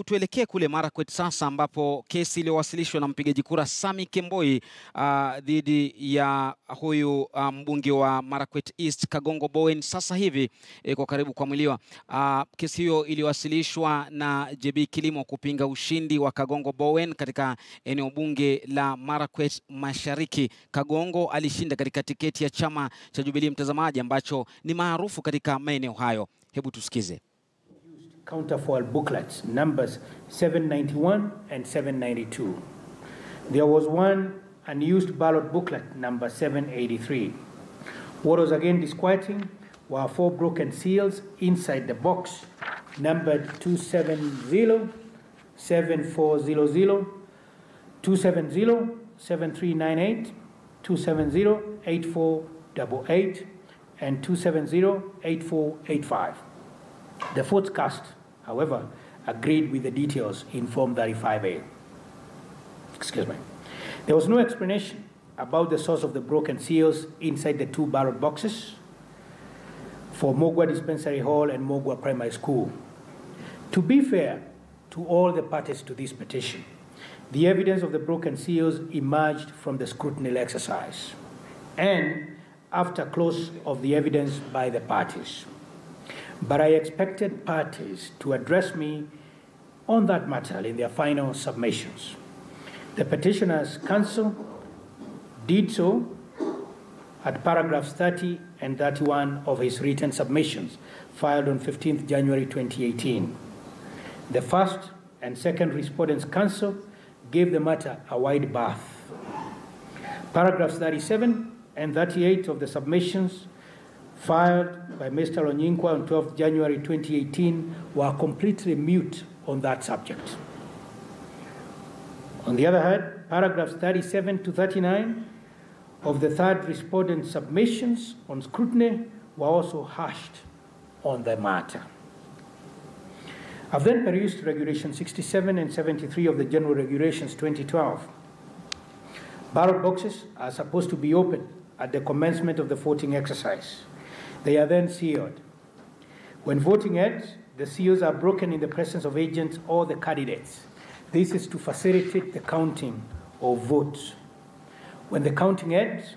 Tuelekee kule Marakwet sasa, ambapo kesi iliyowasilishwa na mpigaji kura Sami Kemboi dhidi ya huyu mbunge wa Marakwet East Kangogo Bowen sasa hivi kwa karibu kuamuliwa. Kesi hiyo iliwasilishwa na Jebii Kilimo kupinga ushindi wa Kangogo Bowen katika eneo bunge la Marakwet Mashariki. Kangogo alishinda katika tiketi ya chama cha Jubilee Mtazamaji ambacho ni maarufu katika maeneo hayo. Hebu tusikize. Counterfoil booklets numbers 791 and 792. There was one unused ballot booklet number 783. What was again disquieting were 4 broken seals inside the box numbered 270 7400, 270 7398, 270 8488, and 270 8485. The votes cast, however, agreed with the details in Form 35A. Excuse me. There was no explanation about the source of the broken seals inside the 2 ballot boxes for Mogwa Dispensary Hall and Mogwa Primary School. To be fair to all the parties to this petition, the evidence of the broken seals emerged from the scrutiny exercise and after close of the evidence by the parties. But I expected parties to address me on that matter in their final submissions. The petitioner's counsel did so at paragraphs 30 and 31 of his written submissions filed on 15th January 2018. The first and second respondents' counsel gave the matter a wide berth. Paragraphs 37 and 38 of the submissions filed by Mr. Onyinkwa on 12th January 2018 were completely mute on that subject. On the other hand, paragraphs 37 to 39 of the third respondent submissions on scrutiny were also hushed on the matter. I've then perused Regulation 67 and 73 of the General Regulations 2012. Ballot boxes are supposed to be opened at the commencement of the voting exercise. They are then sealed. When voting ends, the seals are broken in the presence of agents or the candidates. This is to facilitate the counting of votes. When the counting ends,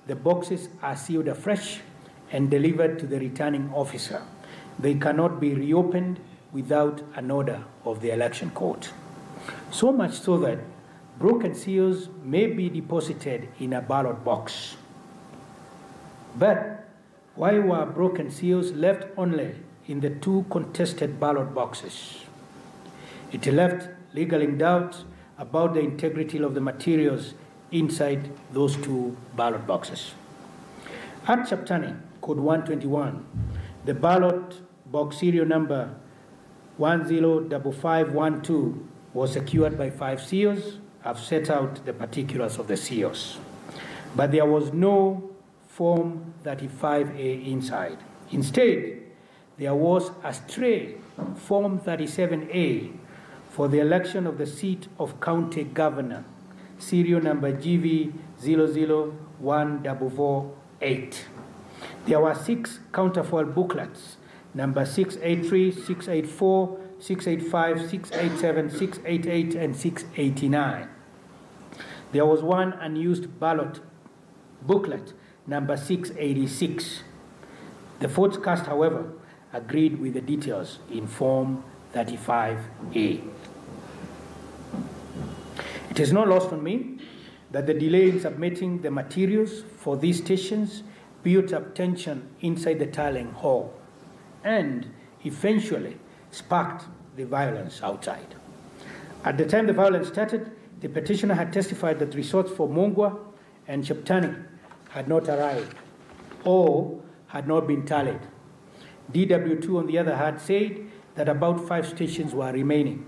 the boxes are sealed afresh and delivered to the returning officer. They cannot be reopened without an order of the election court. So much so that broken seals may be deposited in a ballot box. But why were broken seals left only in the 2 contested ballot boxes? It left legal doubt about the integrity of the materials inside those 2 ballot boxes. At Chaptani, Code 121, the ballot box serial number 105512 was secured by 5 seals. I've set out the particulars of the seals. But there was no Form 35A inside. Instead, there was a stray Form 37A for the election of the seat of county governor, serial number GV 0014448. There were 6 counterfoil booklets, number 683, 684, 685, 687, 688, and 689. There was 1 unused ballot booklet, number 686. The votes cast, however, agreed with the details in Form 35A. It is not lost on me that the delay in submitting the materials for these stations built up tension inside the tallying hall and eventually sparked the violence outside. At the time the violence started, the petitioner had testified that results for Mongwa and Chaptani had not arrived or had not been tallied. DW2, on the other hand, said that about 5 stations were remaining.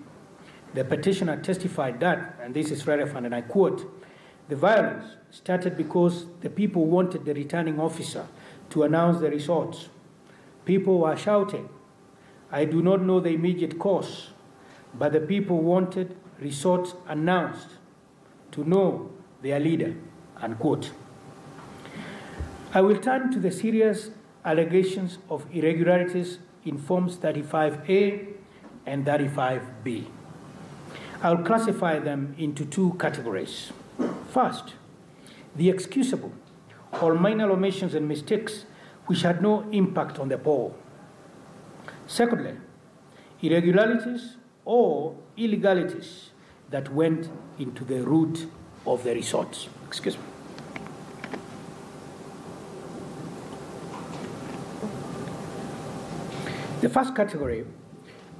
The petitioner testified that, and this is relevant, and I quote, "The violence started because the people wanted the returning officer to announce the results. People were shouting. I do not know the immediate cause, but the people wanted results announced to know their leader," unquote. I will turn to the serious allegations of irregularities in Forms 35A and 35B. I'll classify them into two categories. First, the excusable or minor omissions and mistakes which had no impact on the poll. Secondly, irregularities or illegalities that went into the root of the results. Excuse me. The first category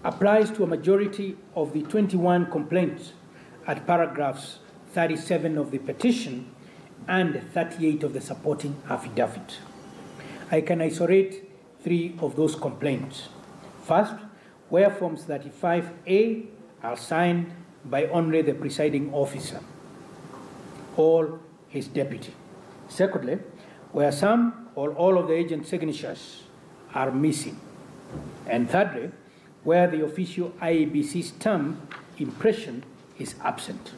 applies to a majority of the 21 complaints at paragraphs 37 of the petition and 38 of the supporting affidavit. I can isolate 3 of those complaints. First, where Forms 35A are signed by only the presiding officer or his deputy. Secondly, where some or all of the agent's signatures are missing. And thirdly, where the official IEBC stamp impression is absent.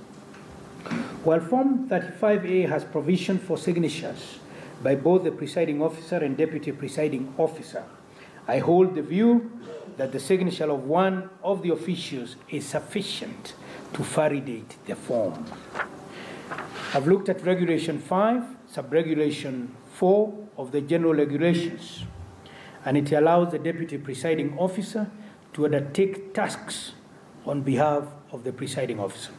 While Form 35A has provision for signatures by both the presiding officer and deputy presiding officer, I hold the view that the signature of one of the officials is sufficient to validate the form. I've looked at Regulation 5, Sub-Regulation 4 of the General Regulations, and it allows the deputy presiding officer to undertake tasks on behalf of the presiding officer.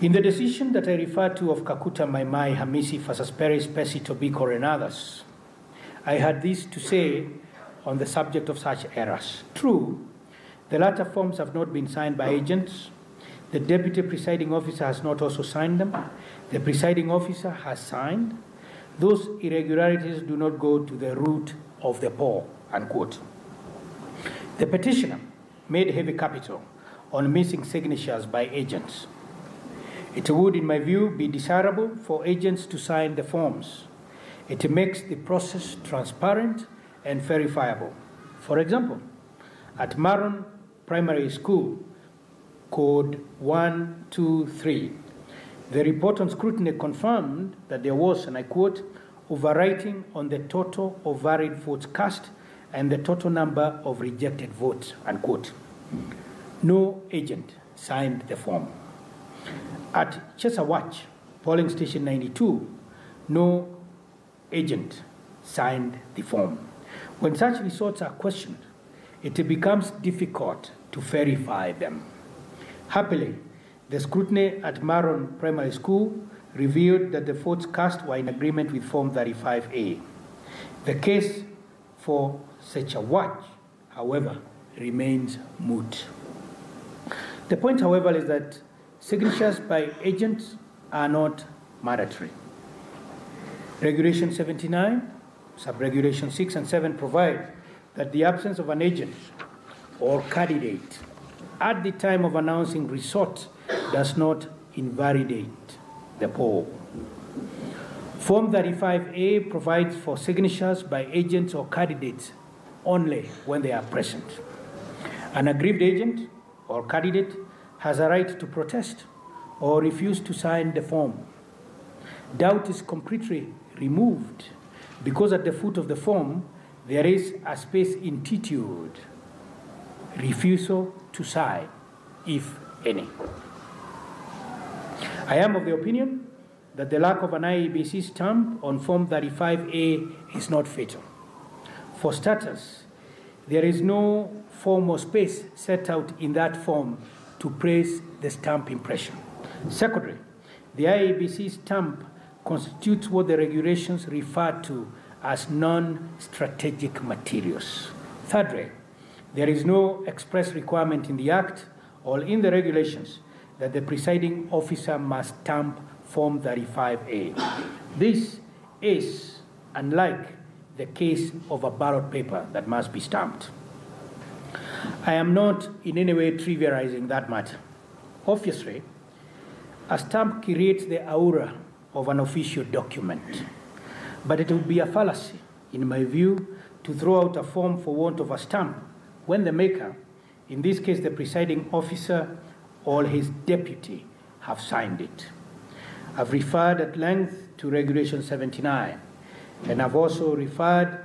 In the decision that I refer to of Kakuta Maimai Hamisi versus Perez Pesi Tobiko and others, I had this to say on the subject of such errors. True, the latter forms have not been signed by agents. The deputy presiding officer has not also signed them. The presiding officer has signed. Those irregularities do not go to the root of the poll, unquote. The petitioner made heavy capital on missing signatures by agents. It would, in my view, be desirable for agents to sign the forms. It makes the process transparent and verifiable. For example, at Maron Primary School, Code 123, the report on scrutiny confirmed that there was, and I quote, overwriting on the total of varied votes cast and the total number of rejected votes, unquote. No agent signed the form. At Chesawach, polling station 92, no agent signed the form. When such results are questioned, it becomes difficult to verify them. Happily, the scrutiny at Maron Primary School revealed that the votes cast were in agreement with Form 35A. The case for Chesawach, however, remains moot. The point, however, is that signatures by agents are not mandatory. Regulation 79, Sub-Regulation 6 and 7 provide that the absence of an agent or candidate at the time of announcing result does not invalidate the poll. Form 35A provides for signatures by agents or candidates only when they are present. An aggrieved agent or candidate has a right to protest or refuse to sign the form. Doubt is completely removed because at the foot of the form there is a space intituled refusal to sign, if any. I am of the opinion that the lack of an IEBC stamp on Form 35A is not fatal. For starters, there is no form or space set out in that form to praise the stamp impression. Secondly, the IEBC stamp constitutes what the regulations refer to as non-strategic materials. Thirdly, there is no express requirement in the Act or in the regulations that the presiding officer must stamp Form 35A. This is unlike the case of a ballot paper that must be stamped. I am not in any way trivializing that matter. Obviously, a stamp creates the aura of an official document, but it would be a fallacy, in my view, to throw out a form for want of a stamp when the maker, in this case the presiding officer or his deputy, have signed it. I've referred at length to Regulation 79, and I've also referred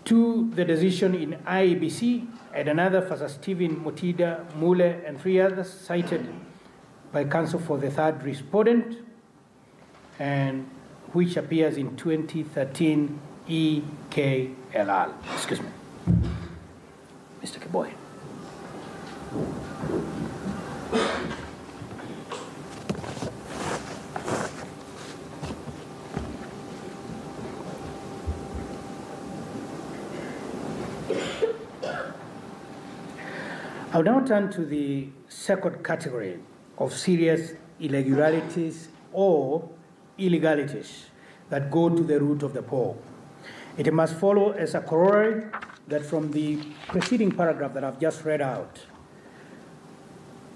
2, the decision in IEBC, and another for Stephen Mutida, Mule, and 3 others cited by counsel for the third respondent, and which appears in 2013 EKLR. Excuse me. Mr. Bowen. I'll now turn to the second category of serious irregularities or illegalities that go to the root of the poor. It must follow as a corollary that from the preceding paragraph that I've just read out,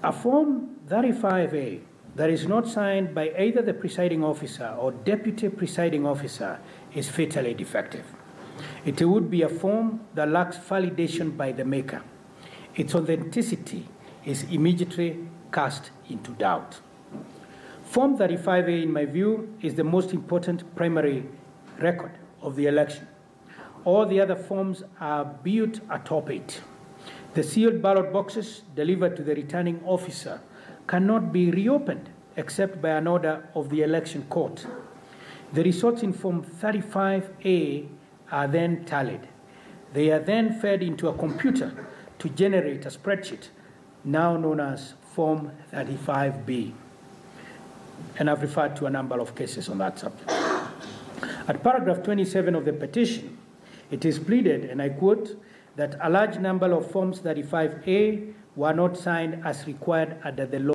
a Form 35A that is not signed by either the presiding officer or deputy presiding officer is fatally defective. It would be a form that lacks validation by the maker. Its authenticity is immediately cast into doubt. Form 35A, in my view, is the most important primary record of the election. All the other forms are built atop it. The sealed ballot boxes delivered to the returning officer cannot be reopened except by an order of the election court. The results in Form 35A are then tallied. They are then fed into a computer to generate a spreadsheet, now known as Form 35B. And I've referred to a number of cases on that subject. At paragraph 27 of the petition, it is pleaded, and I quote, that a large number of Forms 35A were not signed as required under the law.